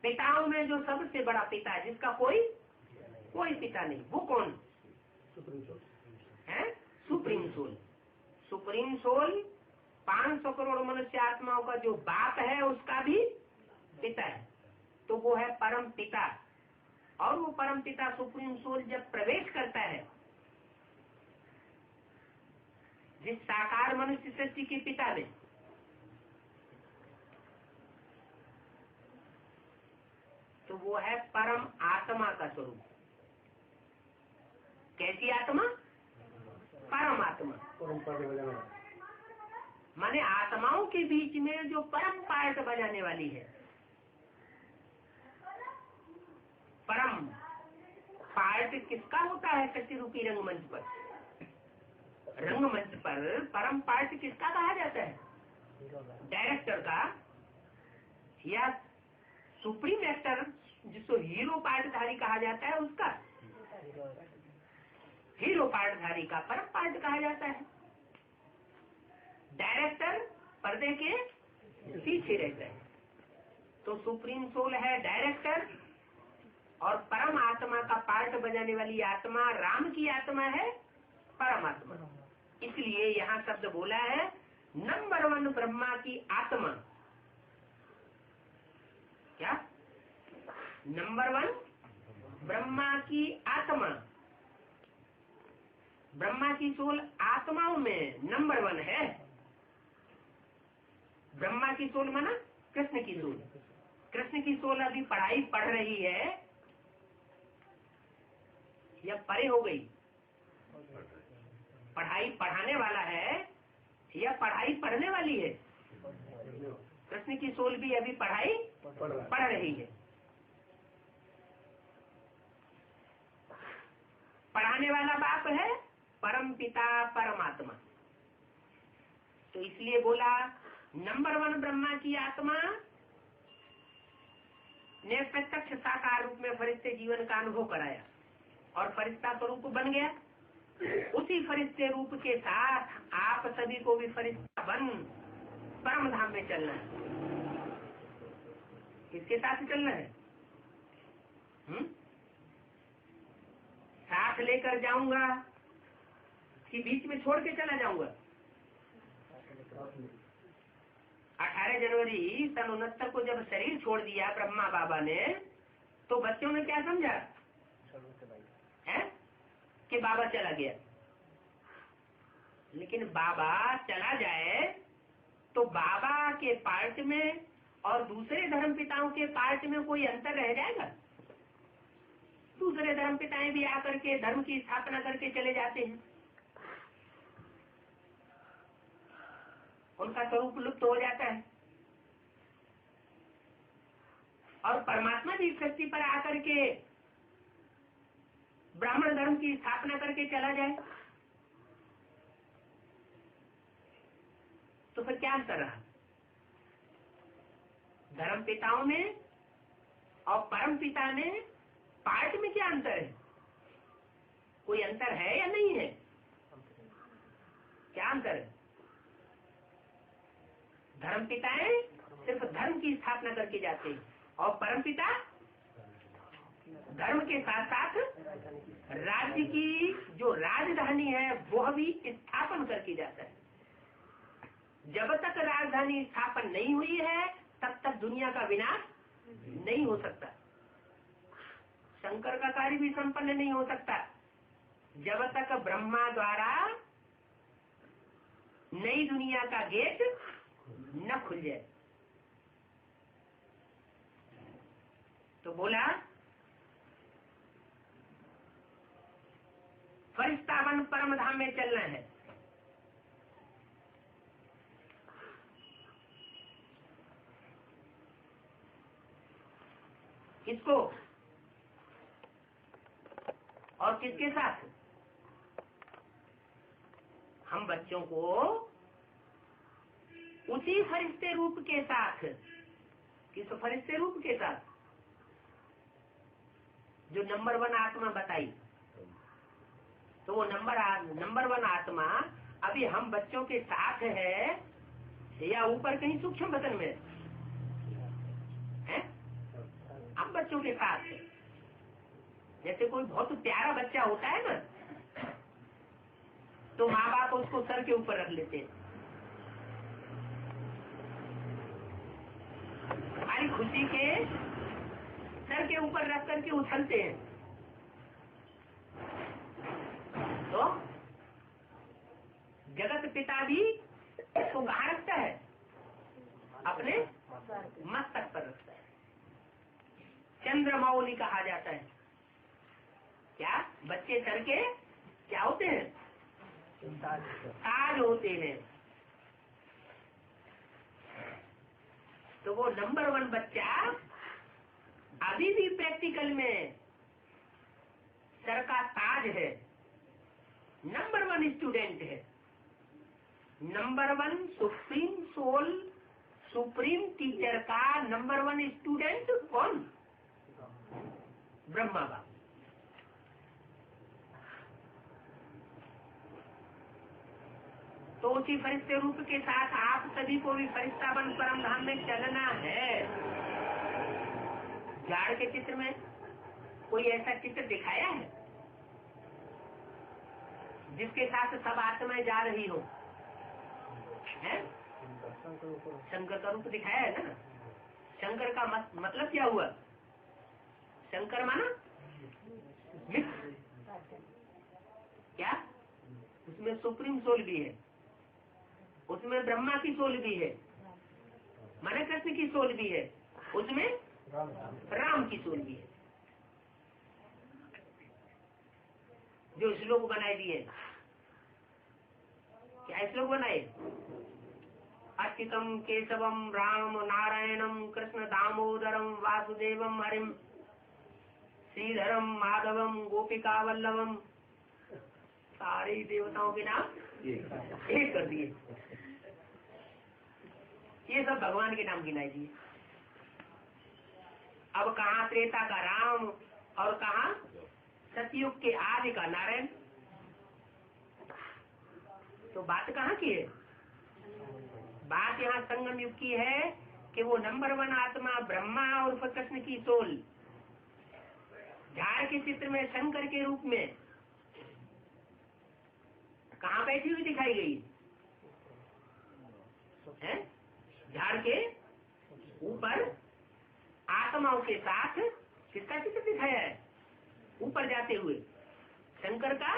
पिताओं में जो सबसे बड़ा पिता है, जिसका कोई पिता नहीं, वो कौन है? Supreme soul. Supreme soul 500 crore मनुष्य आत्माओं का जो बाप है, उसका भी पिता है। तो वो है परम पिता। और वो परम पिता सुप्रीम सोल जब प्रवेश करता है जिस साकार मनुष्य सृष्टि के पिता में, तो वो है परम आत्मा का स्वरूप। कैसी आत्मा? परम आत्मा। माने आत्माओं के बीच में जो परम पार्ट बजाने वाली है। परम पार्ट किसका होता है? शक्ति रूपी रंगमंच पर। रंगमंच पर परम पार्ट किसका कहा जाता है? डायरेक्टर का, या सुप्रीम एक्टर जिसको हीरो पार्टधारी कहा जाता है, उसका। हीरो पार्टधारी का परम पार्ट कहा जाता है। डायरेक्टर पर्दे के पीछे रहता है। तो सुप्रीम सोल है डायरेक्टर, और परम आत्मा का पार्ट बजाने वाली आत्मा राम की आत्मा है परमात्मा। इसलिए यहाँ शब्द बोला है नंबर 1 ब्रह्मा की आत्मा। क्या? नंबर 1 ब्रह्मा की आत्मा। ब्रह्मा की सोल आत्माओं में नंबर 1 है। ब्रह्मा की सोल माना कृष्ण की सोल। कृष्ण की सोल अभी पढ़ाई पढ़ रही है या परे हो गई? पढ़ाई पढ़ाने वाला है या पढ़ाई पढ़ने वाली है? कृष्ण की सोल भी अभी पढ़ाई पढ़ रही है। पढ़ाने वाला बाप है परम पिता परमात्मा। तो इसलिए बोला नंबर 1 ब्रह्मा की आत्मा ने प्रत्यक्ष साकार रूप में फरिश्ते जीवन का अनुभव कराया और फरिश्ता स्वरूप बन गया। उसी फरिश्ते रूप के साथ आप सभी को भी फरिश्ता बन परम धाम में चलना है। किसके साथ चलना है? साथ लेकर जाऊंगा कि बीच में छोड़ के चला जाऊंगा? 18 जनवरी सन 69 को जब शरीर छोड़ दिया ब्रह्मा बाबा ने, तो बच्चों ने क्या समझा है कि बाबा चला गया। लेकिन बाबा चला जाए तो बाबा के पार्ट में और दूसरे धर्म पिताओं के पार्ट में कोई अंतर रह जाएगा? दूसरे धर्म पिताएं भी आकर के धर्म की स्थापना करके चले जाते हैं, उनका स्वरूप लुप्त हो जाता है। और परमात्मा जी सृष्टि पर आकर के ब्राह्मण धर्म की स्थापना करके चला जाए तो फिर क्या अंतर रहा? धर्म पिताओं में और परम पिता में पार्ट में क्या अंतर है? कोई अंतर है या नहीं है? क्या अंतर है? धर्म पिताएं सिर्फ धर्म की स्थापना करके जाते हैं और परम पिता धर्म के साथ साथ राज्य की जो राजधानी है वह भी स्थापन करके जाता है। जब तक राजधानी स्थापन नहीं हुई है तब तक दुनिया का विनाश नहीं हो सकता। शंकर का कार्य भी संपन्न नहीं हो सकता जब तक ब्रह्मा द्वारा नई दुनिया का गेट न खुल जाए। तो बोला फरिश्तावन परम धाम में चलना है। किसको और किसके साथ? हम बच्चों को उसी फरिश्ते रूप के साथ। किस फरिश्ते रूप के साथ? जो नंबर 1 आत्मा बताई। तो वो नंबर 1 आत्मा अभी हम बच्चों के साथ है या ऊपर कहीं सूक्ष्म बदन में है? हम बच्चों के साथ है। जैसे कोई बहुत प्यारा बच्चा होता है ना, तो माँ बाप उसको सर के ऊपर रख लेते हैं। हमारी खुशी के सर के ऊपर रख करके उछलते हैं। तो जगत पिता भी इसको कहाँ रखता है? अपने मस्तक पर रखता है। चंद्रमौली कहा जाता है। क्या बच्चे सर के क्या होते हैं? ताज होते हैं। तो वो नंबर 1 बच्चा अभी भी प्रैक्टिकल में सर का ताज है, नंबर 1 स्टूडेंट है। Number 1 supreme soul, supreme teacher का नंबर 1 स्टूडेंट कौन? ब्रह्मा बाप। ज्योति फरिश्ते रूप के साथ आप सभी को भी फरिश्ता बन परम धाम में चलना है। झाड़ के चित्र में कोई ऐसा चित्र दिखाया है जिसके साथ सब आत्माएं जा रही हो? है? शंकर का रूप दिखाया है ना। शंकर का मतलब क्या हुआ? शंकर माना मिक्स। क्या? उसमें सुप्रीम सोल भी है, उसमें ब्रह्मा की सोल भी है, माना कृष्ण की सोल भी है, उसमें राम की सोल भी है। जो श्लोक बनाए दिए, क्या श्लोक बनाए? अच्युतम केशवम राम नारायणम कृष्ण दामोदरम वासुदेवम हरिम श्रीधरम माधवम गोपिका वल्लभम, सारे देवताओं के नाम एक कर दिए। ये सब भगवान के नाम गिनाए दिए। अब कहाँ त्रेता का राम और कहाँ सतयुग के आदि का नारायण। तो बात कहाँ की है? बात यहाँ संगम युग की है कि वो नंबर 1 आत्मा ब्रह्मा और कृष्ण की सोल झाड़ के चित्र में शंकर के रूप में कहाँ बैठी हुई दिखाई गई है? झाड़ के ऊपर आत्माओं के साथ किसका चित्र दिखाया है? ऊपर जाते हुए शंकर का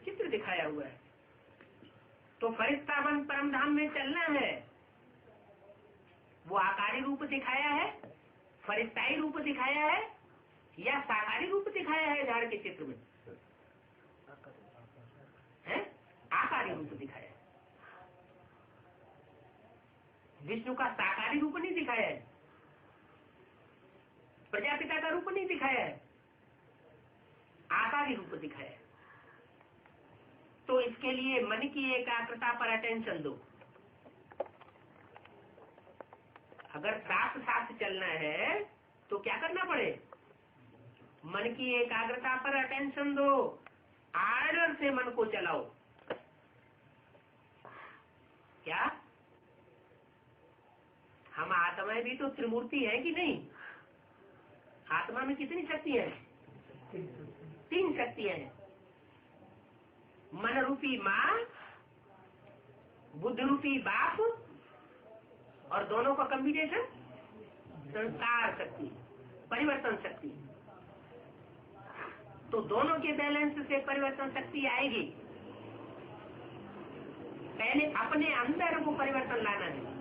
चित्र दिखाया हुआ है। तो फरिश्ता बन परम धाम में चलना है। वो आकारी रूप दिखाया है, फरिश्ताई रूप दिखाया है या साकारी रूप दिखाया है? झाड़ के चित्र में है आकारी रूप दिखाया है। विष्णु का साकारी रूप नहीं दिखाया है, प्रजापिता का रूप नहीं दिखाया है, आकारी रूप दिखाया है। तो इसके लिए मन की एकाग्रता पर अटेंशन दो। अगर साथ साथ चलना है तो क्या करना पड़े? मन की एकाग्रता पर अटेंशन दो, आर्डर से मन को चलाओ। क्या हम आत्माएं भी तो त्रिमूर्ति है कि नहीं? आत्मा में कितनी शक्तियां हैं? 3 शक्तियां हैं। मन रूपी माँ, बुद्ध रूपी बाप और दोनों का कॉम्बिनेशन संस्कार शक्ति, परिवर्तन शक्ति। तो दोनों के बैलेंस से परिवर्तन शक्ति आएगी। पहले अपने अंदर वो परिवर्तन लाना है।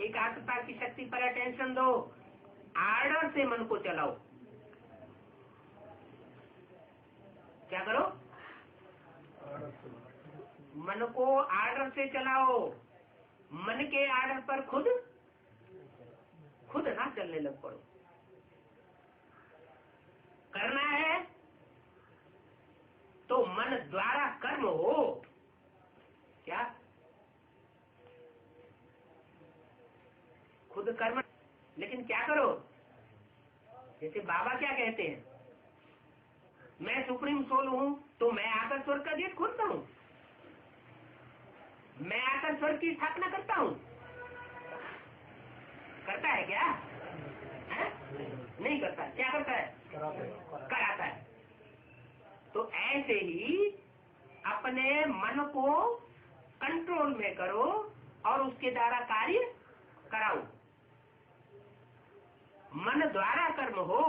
एकाग्रता की शक्ति पर अटेंशन दो, आर्डर से मन को चलाओ। क्या करो? मन को आर्डर से चलाओ। मन के आर्डर पर खुद ना चलने लग पड़ो। करना है तो मन द्वारा कर्म हो। क्या? खुद कर्म, लेकिन क्या करो? जैसे बाबा क्या कहते हैं, मैं सुप्रीम सोल हूँ तो मैं आकर स्वर्ग का गेट खोलता हूँ, मैं आकर स्वर्ग की स्थापना करता हूँ। करता है क्या? है? नहीं करता। क्या करता है? कराता है। तो ऐसे ही अपने मन को कंट्रोल में करो और उसके द्वारा कार्य कराओ। मन द्वारा कर्म हो।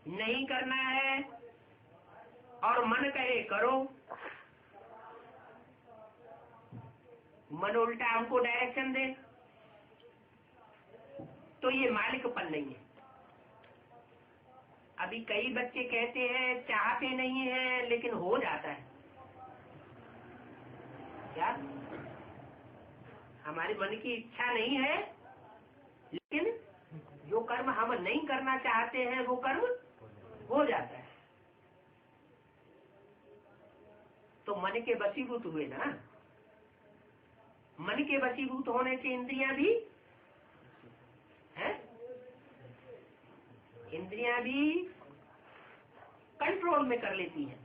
नहीं करना है और मन कहे करो, मन उल्टा हमको डायरेक्शन दे, तो ये मालिकपन नहीं है। अभी कई बच्चे कहते हैं चाहते नहीं है लेकिन हो जाता है। क्या? हमारे मन की इच्छा नहीं है लेकिन जो कर्म हम नहीं करना चाहते हैं वो कर्म हो जाता है। तो मन के वशीभूत हुए ना। मन के वशीभूत होने से इंद्रियां भी है। इंद्रियां भी कंट्रोल में कर लेती हैं,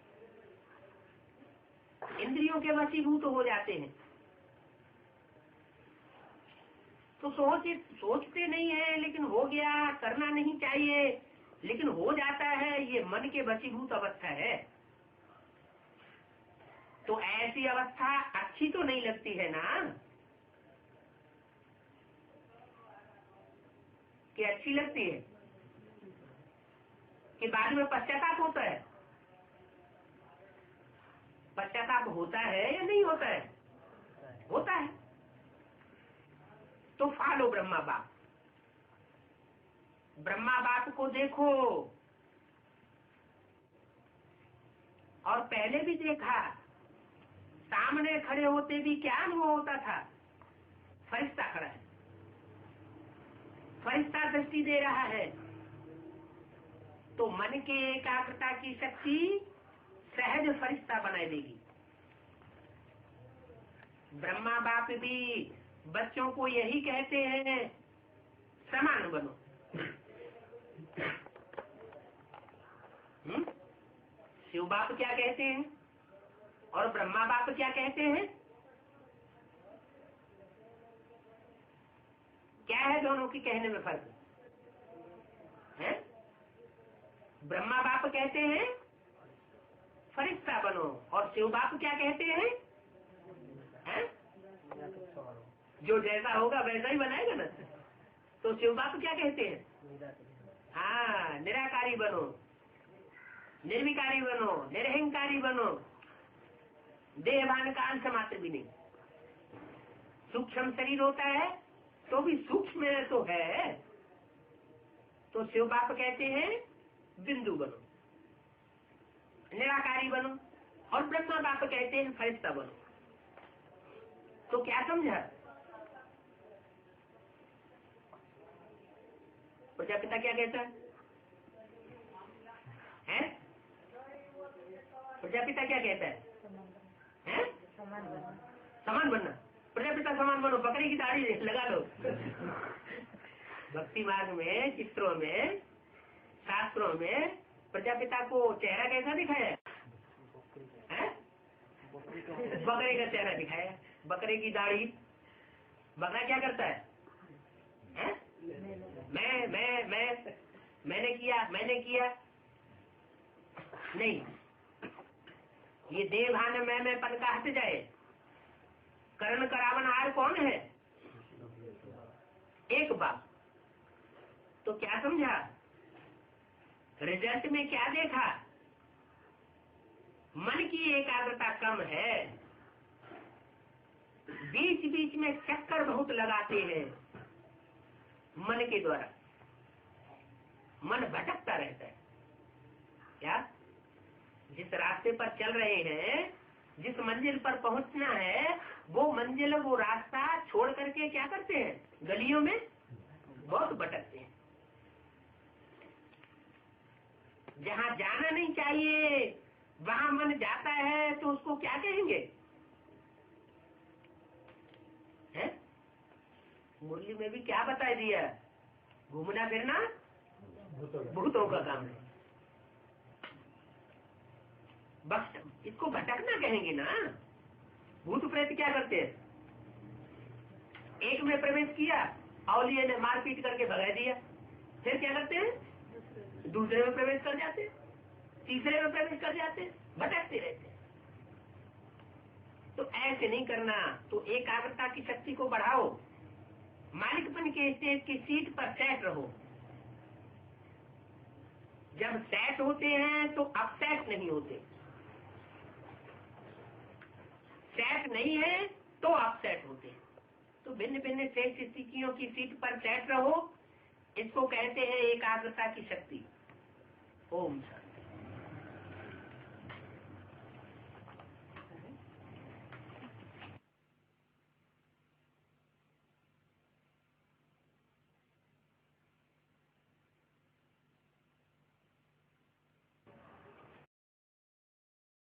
इंद्रियों के वशीभूत हो जाते हैं। तो सोचते नहीं है, लेकिन हो गया, करना नहीं चाहिए, लेकिन हो जाता है, ये मन के वशीभूत अवस्था है। तो ऐसी अवस्था अच्छी तो नहीं लगती है ना, कि अच्छी लगती है कि बाद में पश्चाताप होता है? पश्चाताप होता है या नहीं होता है? होता है। तो फॉलो ब्रह्मा बाप, ब्रह्मा बाप को देखो। और पहले भी देखा, सामने खड़े होते भी क्या अनुभव होता था? फरिश्ता खड़ा है, फरिश्ता दृष्टि दे रहा है। तो मन के एकाग्रता की शक्ति सहज फरिश्ता बनाए देगी। ब्रह्मा बाप भी बच्चों को यही कहते हैं, समान बनो। शिव बाप क्या कहते हैं और ब्रह्मा बाप क्या कहते हैं? क्या है दोनों की कहने में फर्क है? ब्रह्मा बाप कहते हैं फरिश्ता बनो, और शिव बाप क्या कहते हैं? जो जैसा होगा वैसा ही बनाएगा ना। तो शिव बाप क्या कहते हैं? हाँ, निराकारी बनो, निर्विकारी बनो, निरहंकारी बनो, देहभान का अंश मात्र भी नहीं। सूक्ष्म शरीर होता है तो भी सूक्ष्म में तो है। तो शिव बाप कहते हैं बिंदु बनो, निराकारी बनो, और ब्रह्मा बाप कहते हैं फरिश्ता बनो। तो क्या समझा? प्रजापिता क्या कहता है? प्रजापिता क्या कहता है? समान बनना। प्रजापिता समान बनो, बकरी की दाढ़ी लगा लो। भक्ति मार्ग में, चित्रों में, शास्त्रों में प्रजापिता को चेहरा कैसा दिखाया है? बकरे का चेहरा दिखाया, बकरे की दाढ़ी। बकरा क्या करता है? मैंने किया नहीं। ये देवभान में पन का हट जाए। करण करावन हार कौन है? एक बाप। तो क्या समझा? रिजल्ट में क्या देखा? मन की एकाग्रता कम है, बीच बीच में चक्कर बहुत लगाते हैं मन के द्वारा, मन भटकता रहता है। क्या? जिस रास्ते पर चल रहे हैं, जिस मंजिल पर पहुंचना है, वो मंजिल, वो रास्ता छोड़ करके क्या करते हैं? गलियों में बहुत भटकते हैं। जहाँ जाना नहीं चाहिए वहाँ मन जाता है, तो उसको क्या कहेंगे? है? मुरली में भी क्या बता दिया? घूमना फिरना भूतों का काम है। बस इसको भटकना कहेंगे ना। भूत प्रेत क्या करते हैं? एक में प्रवेश किया, औलिये ने मारपीट करके भगा दिया, फिर क्या करते हैं? दूसरे में प्रवेश कर जाते, तीसरे में प्रवेश कर जाते, भटकते रहते। तो ऐसे नहीं करना। तो एकाग्रता की शक्ति को बढ़ाओ, मालिकपन के स्टेज की सीट पर सेट रहो। जब सेट होते हैं तो अपसेट नहीं होते, सेट नहीं है तो अपसेट होते हैं। तो भिन्न भिन्न शेष स्थितियों की सीट पर सेट रहो। इसको कहते हैं एकाग्रता की शक्ति। ओम शांति।